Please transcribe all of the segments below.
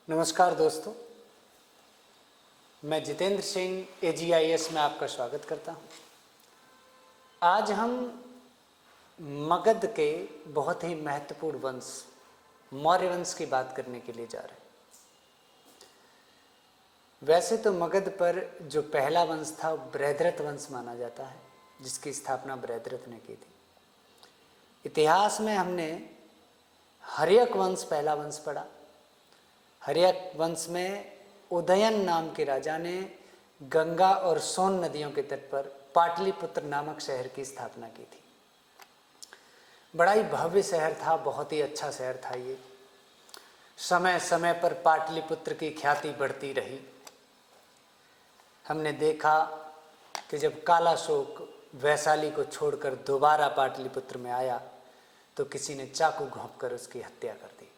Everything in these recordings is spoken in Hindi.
नमस्कार दोस्तों, मैं जितेंद्र सिंह AGIS में आपका स्वागत करता हूं। आज हम मगध के बहुत ही महत्वपूर्ण वंश मौर्य वंश की बात करने के लिए जा रहे हैं। वैसे तो मगध पर जो पहला वंश था वो बृहद्रथ वंश माना जाता है, जिसकी स्थापना बृहद्रथ ने की थी। इतिहास में हमने हर्यक वंश पहला वंश पढ़ा। हर्यक वंश में उदयन नाम के राजा ने गंगा और सोन नदियों के तट पर पाटलिपुत्र नामक शहर की स्थापना की थी। बड़ा ही भव्य शहर था, बहुत ही अच्छा शहर था ये। समय समय पर पाटलिपुत्र की ख्याति बढ़ती रही। हमने देखा कि जब कालाशोक वैशाली को छोड़कर दोबारा पाटलिपुत्र में आया तो किसी ने चाकू घोंपकर उसकी हत्या कर दी।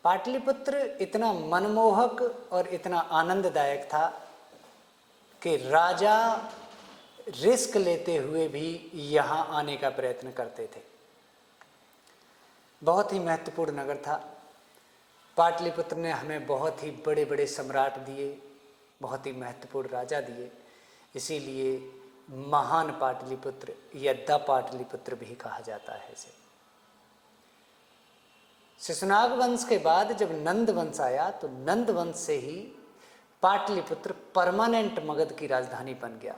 पाटलिपुत्र इतना मनमोहक और इतना आनंददायक था कि राजा रिस्क लेते हुए भी यहाँ आने का प्रयत्न करते थे। बहुत ही महत्वपूर्ण नगर था। पाटलिपुत्र ने हमें बहुत ही बड़े बड़े सम्राट दिए, बहुत ही महत्वपूर्ण राजा दिए। इसीलिए महान पाटलिपुत्र या द पाटलिपुत्र भी कहा जाता है इसे। शिशुनाग वंश के बाद जब नंद वंश आया तो नंद वंश से ही पाटलिपुत्र परमानेंट मगध की राजधानी बन गया।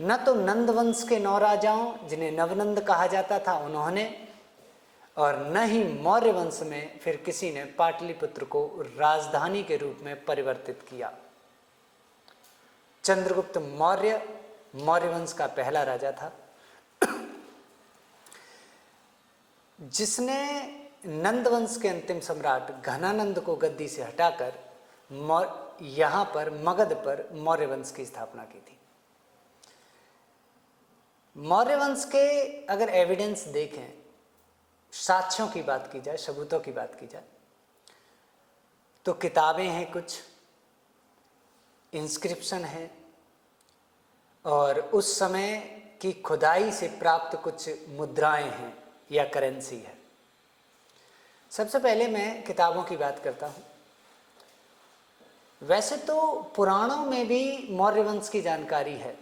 न तो नंद वंश के 9 राजाओं, जिन्हें नवनंद कहा जाता था, उन्होंने, और न ही मौर्य वंश में फिर किसी ने पाटलिपुत्र को राजधानी के रूप में परिवर्तित किया। चंद्रगुप्त मौर्य मौर्य वंश का पहला राजा था, जिसने नंद वंश के अंतिम सम्राट घनानंद को गद्दी से हटाकर यहाँ पर मगध पर मौर्य वंश की स्थापना की थी। मौर्य वंश के अगर एविडेंस देखें, साक्ष्यों की बात की जाए, सबूतों की बात की जाए, तो किताबें हैं, कुछ इंस्क्रिप्शन है और उस समय की खुदाई से प्राप्त कुछ मुद्राएं हैं या करेंसी है। सबसे पहले मैं किताबों की बात करता हूँ। वैसे तो पुराणों में भी मौर्य वंश की जानकारी है।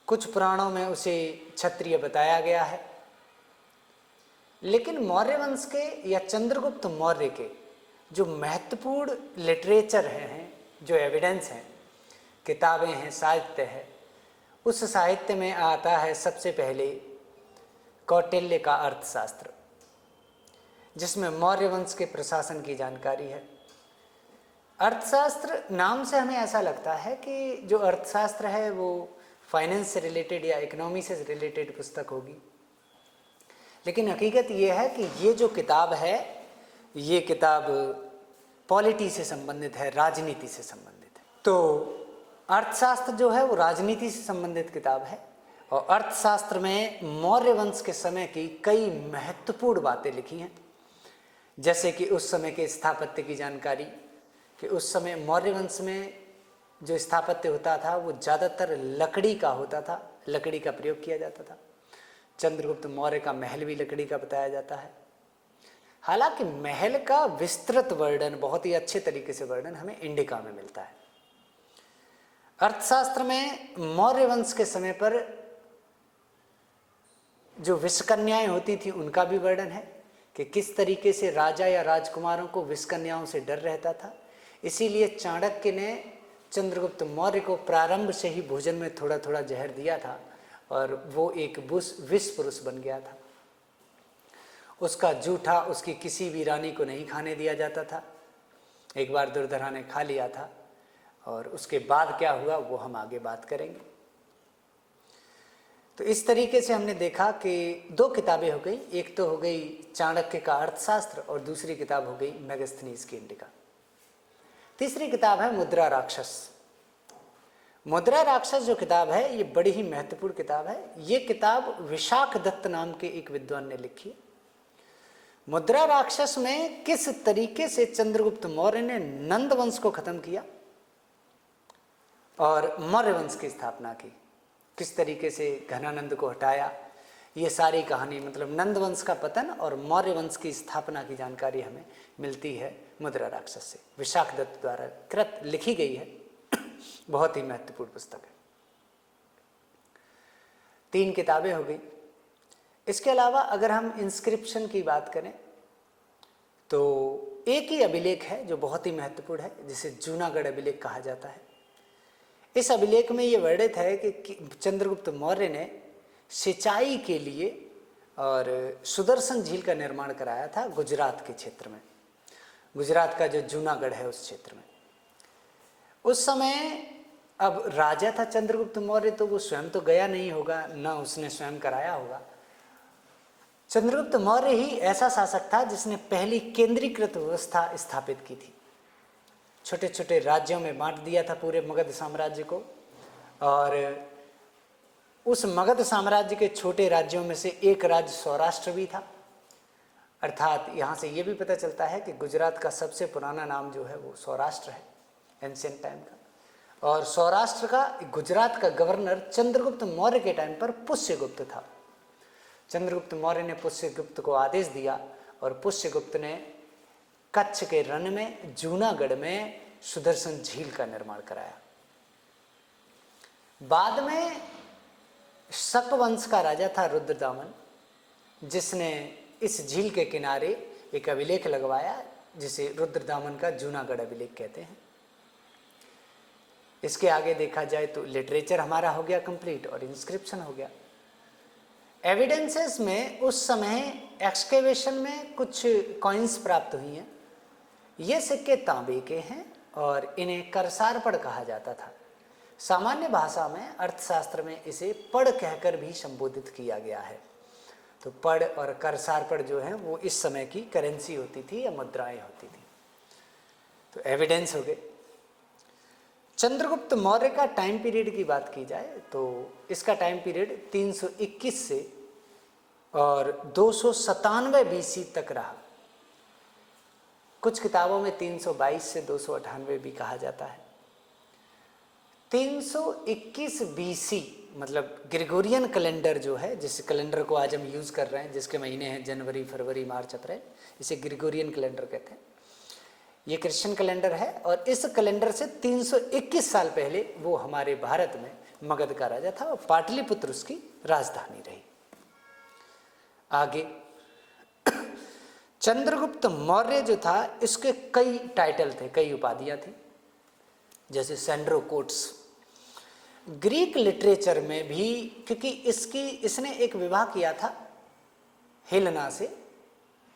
कुछ पुराणों में उसे क्षत्रिय बताया गया है, लेकिन मौर्य वंश के या चंद्रगुप्त मौर्य के जो महत्वपूर्ण लिटरेचर हैं, जो एविडेंस हैं, किताबें हैं, साहित्य है, उस साहित्य में आता है सबसे पहले कौटिल्य का अर्थशास्त्र, जिसमें मौर्य वंश के प्रशासन की जानकारी है। अर्थशास्त्र नाम से हमें ऐसा लगता है कि जो अर्थशास्त्र है वो फाइनेंस से रिलेटेड या इकोनॉमी से रिलेटेड पुस्तक होगी, लेकिन हकीकत ये है कि ये जो किताब है, ये किताब पॉलिटी से संबंधित है, राजनीति से संबंधित है। तो अर्थशास्त्र जो है वो राजनीति से संबंधित किताब है और अर्थशास्त्र में मौर्य वंश के समय की कई महत्वपूर्ण बातें लिखी हैं, जैसे कि उस समय के स्थापत्य की जानकारी, कि उस समय मौर्य वंश में जो स्थापत्य होता था वो ज़्यादातर लकड़ी का होता था, लकड़ी का प्रयोग किया जाता था। चंद्रगुप्त मौर्य का महल भी लकड़ी का बताया जाता है। हालांकि महल का विस्तृत वर्णन, बहुत ही अच्छे तरीके से वर्णन हमें इंडिका में मिलता है। अर्थशास्त्र में मौर्य वंश के समय पर जो विषकन्याएं होती थी उनका भी वर्णन है कि किस तरीके से राजा या राजकुमारों को विषकन्याओं से डर रहता था। इसीलिए चाणक्य ने चंद्रगुप्त मौर्य को प्रारंभ से ही भोजन में थोड़ा थोड़ा जहर दिया था और वो एक विष पुरुष बन गया था। उसका जूठा उसकी किसी भी रानी को नहीं खाने दिया जाता था। एक बार दुर्धरा ने खा लिया था और उसके बाद क्या हुआ वो हम आगे बात करेंगे। तो इस तरीके से हमने देखा कि 2 किताबें हो गई, एक तो हो गई चाणक्य का अर्थशास्त्र और दूसरी किताब हो गई मेगास्थनीज की इंडिका। तीसरी किताब है मुद्रा राक्षस। मुद्रा राक्षस जो किताब है ये बड़ी ही महत्वपूर्ण किताब है। ये किताब विशाख दत्त नाम के एक विद्वान ने लिखी है। मुद्रा राक्षस में किस तरीके से चंद्रगुप्त मौर्य ने नंद वंश को खत्म किया और मौर्य वंश की स्थापना की, किस तरीके से घनानंद को हटाया, ये सारी कहानी मतलब नंद वंश का पतन और मौर्य वंश की स्थापना की जानकारी हमें मिलती है मुद्रा राक्षस से। विशाख दत्त द्वारा कृत लिखी गई है, बहुत ही महत्वपूर्ण पुस्तक है। 3 किताबें हो गई। इसके अलावा अगर हम इंस्क्रिप्शन की बात करें तो एक ही अभिलेख है जो बहुत ही महत्वपूर्ण है, जिसे जूनागढ़ अभिलेख कहा जाता है। इस अभिलेख में ये वर्णित है कि चंद्रगुप्त मौर्य ने सिंचाई के लिए और सुदर्शन झील का निर्माण कराया था गुजरात के क्षेत्र में, गुजरात का जो जूनागढ़ है उस क्षेत्र में। उस समय अब राजा था चंद्रगुप्त मौर्य, तो वो स्वयं तो गया नहीं होगा, ना उसने स्वयं कराया होगा। चंद्रगुप्त मौर्य ही ऐसा शासक था जिसने पहली केंद्रीकृत व्यवस्था स्थापित की थी। छोटे छोटे राज्यों में बांट दिया था पूरे मगध साम्राज्य को, और उस मगध साम्राज्य के छोटे राज्यों में से एक राज्य सौराष्ट्र भी था। अर्थात यहाँ से ये भी पता चलता है कि गुजरात का सबसे पुराना नाम जो है वो सौराष्ट्र है, एंशिएंट टाइम का। और सौराष्ट्र का, गुजरात का गवर्नर चंद्रगुप्त मौर्य के टाइम पर पुष्यगुप्त था। चंद्रगुप्त मौर्य ने पुष्यगुप्त को आदेश दिया और पुष्यगुप्त ने कच्छ के रण में जूनागढ़ में सुदर्शन झील का निर्माण कराया। बाद में शक वंश का राजा था रुद्रदामन, जिसने इस झील के किनारे एक अभिलेख लगवाया जिसे रुद्रदामन का जूनागढ़ अभिलेख कहते हैं। इसके आगे देखा जाए तो लिटरेचर हमारा हो गया कंप्लीट और इंस्क्रिप्शन हो गया। एविडेंसेस में उस समय एक्सकेवेशन में कुछ कॉइन्स प्राप्त हुई हैं। ये सिक्के तांबे के हैं और इन्हें करसारपड़ कहा जाता था। सामान्य भाषा में अर्थशास्त्र में इसे पड़ कहकर भी संबोधित किया गया है। तो पड़ और करसारपड़ जो है वो इस समय की करेंसी होती थी या मुद्राएं होती थी। तो एविडेंस हो गए। चंद्रगुप्त मौर्य का टाइम पीरियड की बात की जाए तो इसका टाइम पीरियड 321 से और 297 BC तक रहा। कुछ किताबों में 322 से 298 भी कहा जाता है। 321 BC मतलब ग्रेगोरियन कैलेंडर जो है, जिस कैलेंडर को आज हम यूज़ कर रहे हैं, जिसके महीने हैं जनवरी, फरवरी, मार्च, अप्रैल, इसे ग्रेगोरियन कैलेंडर कहते हैं। ये क्रिश्चियन कैलेंडर है और इस कैलेंडर से 321 साल पहले वो हमारे भारत में मगध का राजा था और पाटलिपुत्र उसकी राजधानी रही। आगे चंद्रगुप्त मौर्य जो था, इसके कई टाइटल थे, कई उपाधियां थी, जैसे सेंड्रोकोट्स। ग्रीक लिटरेचर में भी, क्योंकि इसने एक विवाह किया था हेलेना से,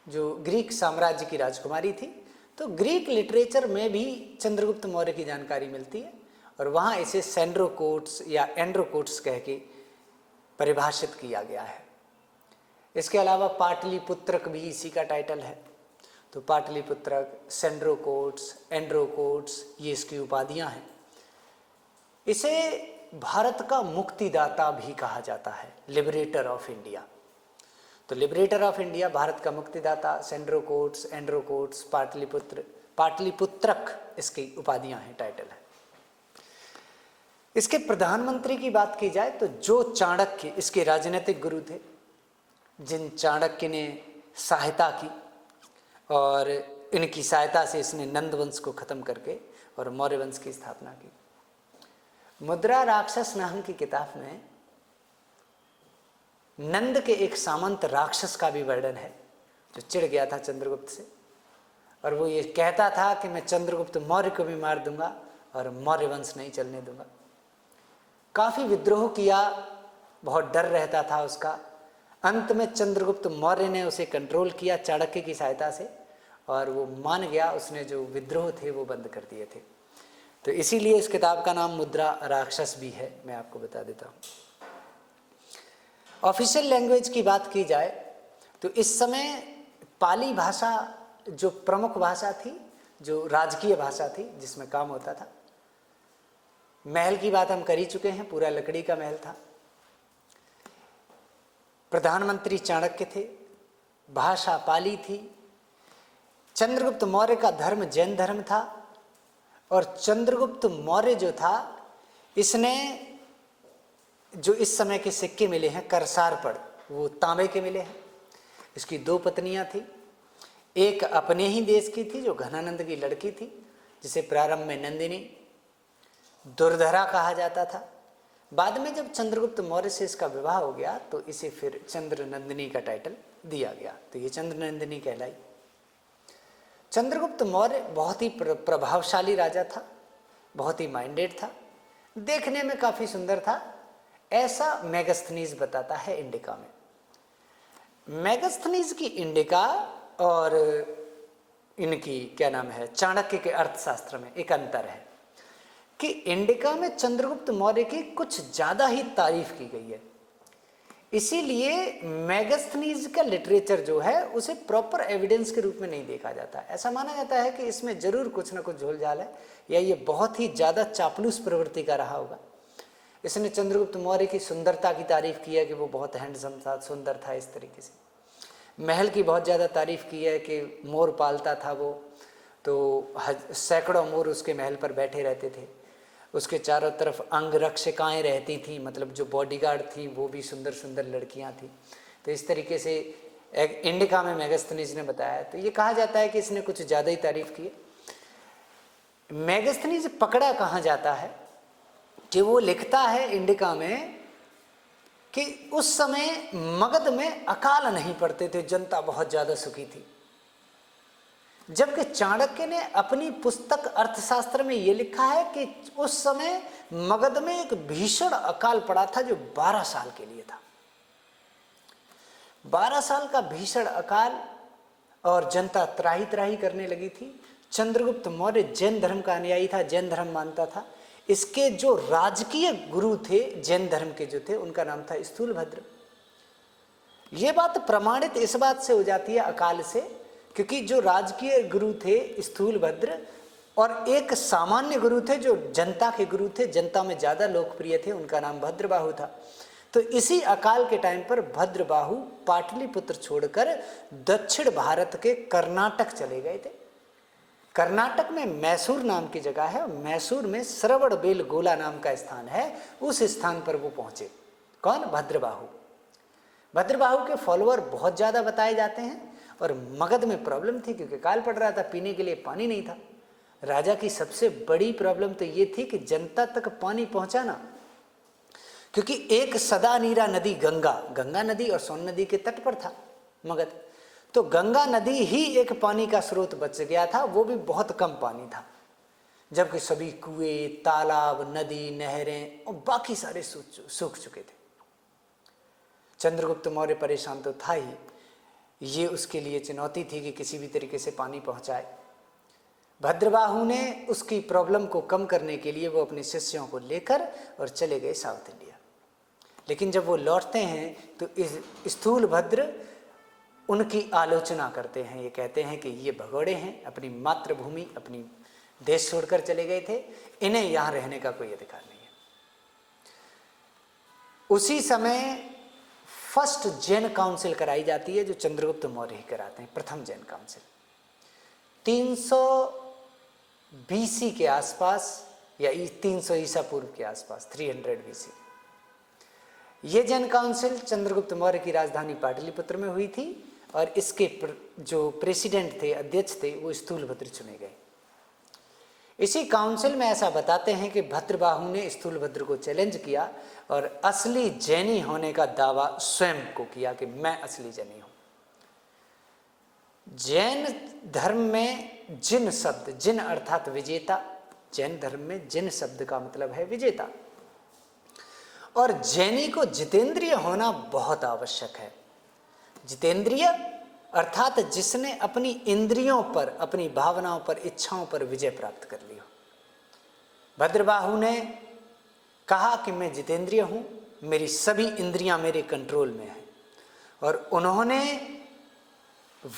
जो ग्रीक साम्राज्य की राजकुमारी थी, तो ग्रीक लिटरेचर में भी चंद्रगुप्त मौर्य की जानकारी मिलती है और वहाँ इसे सेंड्रोकोट्स या एंड्रोकोट्स कह के परिभाषित किया गया है। इसके अलावा पाटलिपुत्रक भी इसी का टाइटल है। तो पाटलिपुत्रक, सेंड्रोकोट्स, एंड्रोकोट्स, ये इसकी उपाधियां हैं। इसे भारत का मुक्तिदाता भी कहा जाता है, लिबरेटर ऑफ इंडिया। तो लिबरेटर ऑफ इंडिया, भारत का मुक्तिदाता, सेंड्रोकोट्स, एंड्रोकोट्स, पाटलिपुत्रक इसकी उपाधियां हैं, टाइटल है। इसके प्रधानमंत्री की बात की जाए तो जो चाणक्य इसके राजनीतिक गुरु थे, जिन चाणक्य ने सहायता की और इनकी सहायता से इसने नंद वंश को खत्म करके और मौर्य वंश की स्थापना की। मुद्रा राक्षस नाम की किताब में नंद के एक सामंत राक्षस का भी वर्णन है जो चिढ़ गया था चंद्रगुप्त से, और वो ये कहता था कि मैं चंद्रगुप्त मौर्य को भी मार दूंगा और मौर्य वंश नहीं चलने दूंगा। काफी विद्रोह किया, बहुत डर रहता था उसका। अंत में चंद्रगुप्त मौर्य ने उसे कंट्रोल किया चाणक्य की सहायता से और वो मान गया। उसने जो विद्रोह थे वो बंद कर दिए थे। तो इसीलिए इस किताब का नाम मुद्रा राक्षस भी है, मैं आपको बता देता हूँ। ऑफिशियल लैंग्वेज की बात की जाए तो इस समय पाली भाषा जो प्रमुख भाषा थी, जो राजकीय भाषा थी, जिसमें काम होता था। महल की बात हम कर ही चुके हैं, पूरा लकड़ी का महल था। प्रधानमंत्री चाणक्य थे, भाषा पाली थी। चंद्रगुप्त मौर्य का धर्म जैन धर्म था और चंद्रगुप्त मौर्य जो था, इसने जो इस समय के सिक्के मिले हैं करसारपड़, वो तांबे के मिले हैं। इसकी 2 पत्नियां थी, एक अपने ही देश की थी जो घनानंद की लड़की थी, जिसे प्रारंभ में नंदिनी, दुर्धरा कहा जाता था। बाद में जब चंद्रगुप्त मौर्य से इसका विवाह हो गया तो इसे फिर चंद्र नंदिनी का टाइटल दिया गया, तो ये चंद्र नंदिनी कहलाई। चंद्रगुप्त मौर्य बहुत ही प्रभावशाली राजा था, बहुत ही माइंडेड था, देखने में काफी सुंदर था, ऐसा मेगास्थनीज बताता है इंडिका में। मेगास्थनीज की इंडिका और इनकी क्या नाम है चाणक्य के अर्थशास्त्र में एक अंतर है कि इंडिका में चंद्रगुप्त मौर्य की कुछ ज्यादा ही तारीफ की गई है, इसीलिए मेगास्थनीज का लिटरेचर जो है उसे प्रॉपर एविडेंस के रूप में नहीं देखा जाता। ऐसा माना जाता है कि इसमें जरूर कुछ ना कुछ झोलझाल है, या ये बहुत ही ज्यादा चापलूस प्रवृत्ति का रहा होगा। इसने चंद्रगुप्त मौर्य की सुंदरता की तारीफ की है कि वो बहुत हैंडसम था, सुंदर था, इस तरीके से महल की बहुत ज़्यादा तारीफ की है कि मोर पालता था वो, तो सैकड़ों मोर उसके महल पर बैठे रहते थे, उसके चारों तरफ अंगरक्षिकाएँ रहती थी, मतलब जो बॉडीगार्ड थी वो भी सुंदर सुंदर लड़कियां थी। तो इस तरीके से एक इंडिका में मेगास्थनीज ने बताया, तो ये कहा जाता है कि इसने कुछ ज़्यादा ही तारीफ की है। मेगास्थनीज पकड़ा कहाँ जाता है कि वो लिखता है इंडिका में कि उस समय मगध में अकाल नहीं पड़ते थे, जनता बहुत ज्यादा सुखी थी, जबकि चाणक्य ने अपनी पुस्तक अर्थशास्त्र में यह लिखा है कि उस समय मगध में एक भीषण अकाल पड़ा था जो 12 साल के लिए था। 12 साल का भीषण अकाल, और जनता त्राही त्राही करने लगी थी। चंद्रगुप्त मौर्य जैन धर्म का अनुयायी था, जैन धर्म मानता था। इसके जो राजकीय गुरु थे जैन धर्म के जो थे, उनका नाम था स्थूलभद्र। ये बात प्रमाणित इस बात से हो जाती है अकाल से, क्योंकि जो राजकीय गुरु थे स्थूलभद्र और एक सामान्य गुरु थे जो जनता के गुरु थे, जनता में ज्यादा लोकप्रिय थे, उनका नाम भद्रबाहु था। तो इसी अकाल के टाइम पर भद्रबाहु पाटलिपुत्र छोड़कर दक्षिण भारत के कर्नाटक चले गए थे। कर्नाटक में मैसूर नाम की जगह है, मैसूर में श्रवणबेल गोला नाम का स्थान है, उस स्थान पर वो पहुंचे। कौन? भद्रबाहु। भद्रबाहु के फॉलोअर बहुत ज्यादा बताए जाते हैं, और मगध में प्रॉब्लम थी क्योंकि काल पड़ रहा था, पीने के लिए पानी नहीं था। राजा की सबसे बड़ी प्रॉब्लम तो ये थी कि जनता तक पानी पहुंचाना, क्योंकि एक सदा नीरा नदी गंगा नदी और सोन नदी के तट पर था मगध, तो गंगा नदी ही एक पानी का स्रोत बच गया था, वो भी बहुत कम पानी था, जबकि सभी कुएं, तालाब, नदी, नहरें और बाकी सारे सूख चुके थे। चंद्रगुप्त मौर्य परेशान तो था ही, ये उसके लिए चुनौती थी कि किसी भी तरीके से पानी पहुंचाए। भद्रबाहु ने उसकी प्रॉब्लम को कम करने के लिए वो अपने शिष्यों को लेकर और चले गए साउथ इंडिया। लेकिन जब वो लौटते हैं तो इस स्थूलभद्र उनकी आलोचना करते हैं, ये कहते हैं कि ये भगोड़े हैं, अपनी मातृभूमि, अपनी देश छोड़कर चले गए थे, इन्हें यहाँ रहने का कोई अधिकार नहीं है। उसी समय फर्स्ट जैन काउंसिल कराई जाती है, जो चंद्रगुप्त मौर्य ही कराते हैं, प्रथम जैन काउंसिल 300 BC के आसपास या 300 ईसा पूर्व के आसपास, 300 BC। ये जैन काउंसिल चंद्रगुप्त मौर्य की राजधानी पाटलिपुत्र में हुई थी, और इसके जो प्रेसिडेंट थे, अध्यक्ष थे, वो स्थूलभद्र चुने गए। इसी काउंसिल में ऐसा बताते हैं कि भद्रबाहु ने स्थूलभद्र को चैलेंज किया और असली जैनी होने का दावा स्वयं को किया कि मैं असली जैनी हूं। जैन धर्म में जिन शब्द, जिन अर्थात विजेता, जैन धर्म में जिन शब्द का मतलब है विजेता, और जैनी को जितेंद्रिय होना बहुत आवश्यक है। जितेंद्रिय अर्थात जिसने अपनी इंद्रियों पर, अपनी भावनाओं पर, इच्छाओं पर विजय प्राप्त कर ली हो। भद्रबाहु ने कहा कि मैं जितेंद्रिय हूं, मेरी सभी इंद्रियां मेरे कंट्रोल में हैं, और उन्होंने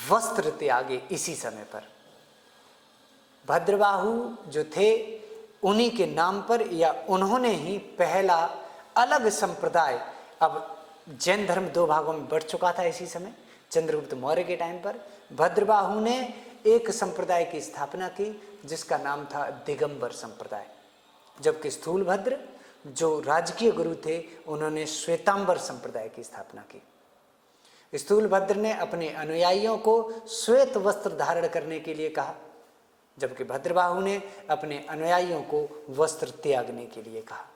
वस्त्र त्यागे इसी समय पर। भद्रबाहु जो थे उन्हीं के नाम पर, या उन्होंने ही पहला अलग संप्रदाय, अब जैन धर्म 2 भागों में बढ़ चुका था इसी समय, चंद्रगुप्त मौर्य के टाइम पर भद्रबाहु ने एक संप्रदाय की स्थापना की जिसका नाम था दिगंबर संप्रदाय, जबकि स्थूलभद्र जो राजकीय गुरु थे उन्होंने श्वेतांबर संप्रदाय की स्थापना की। स्थूलभद्र ने अपने अनुयायियों को श्वेत वस्त्र धारण करने के लिए कहा, जबकि भद्रबाहु ने अपने अनुयायियों को वस्त्र त्यागने के लिए कहा।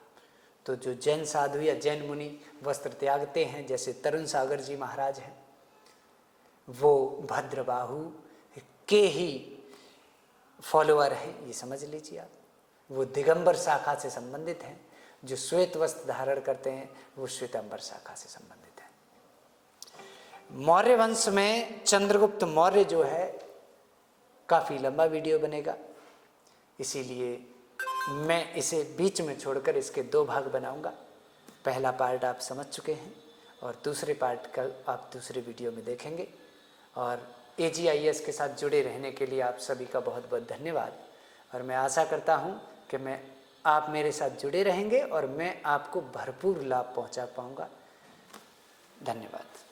तो जो जैन साधु या जैन मुनि वस्त्र त्यागते हैं, जैसे तरुण सागर जी महाराज हैं, वो भद्रबाहु के ही फॉलोअर हैं, ये समझ लीजिए आप। वो दिगंबर शाखा से संबंधित हैं। जो श्वेत वस्त्र धारण करते हैं वो श्वेतांबर शाखा से संबंधित है। मौर्य वंश में चंद्रगुप्त मौर्य जो है, काफ़ी लंबा वीडियो बनेगा, इसीलिए मैं इसे बीच में छोड़कर इसके 2 भाग बनाऊंगा। पहला पार्ट आप समझ चुके हैं और दूसरे पार्ट का आप दूसरे वीडियो में देखेंगे। और AGIS के साथ जुड़े रहने के लिए आप सभी का बहुत बहुत धन्यवाद। और मैं आशा करता हूँ कि आप मेरे साथ जुड़े रहेंगे और मैं आपको भरपूर लाभ पहुँचा पाऊँगा। धन्यवाद।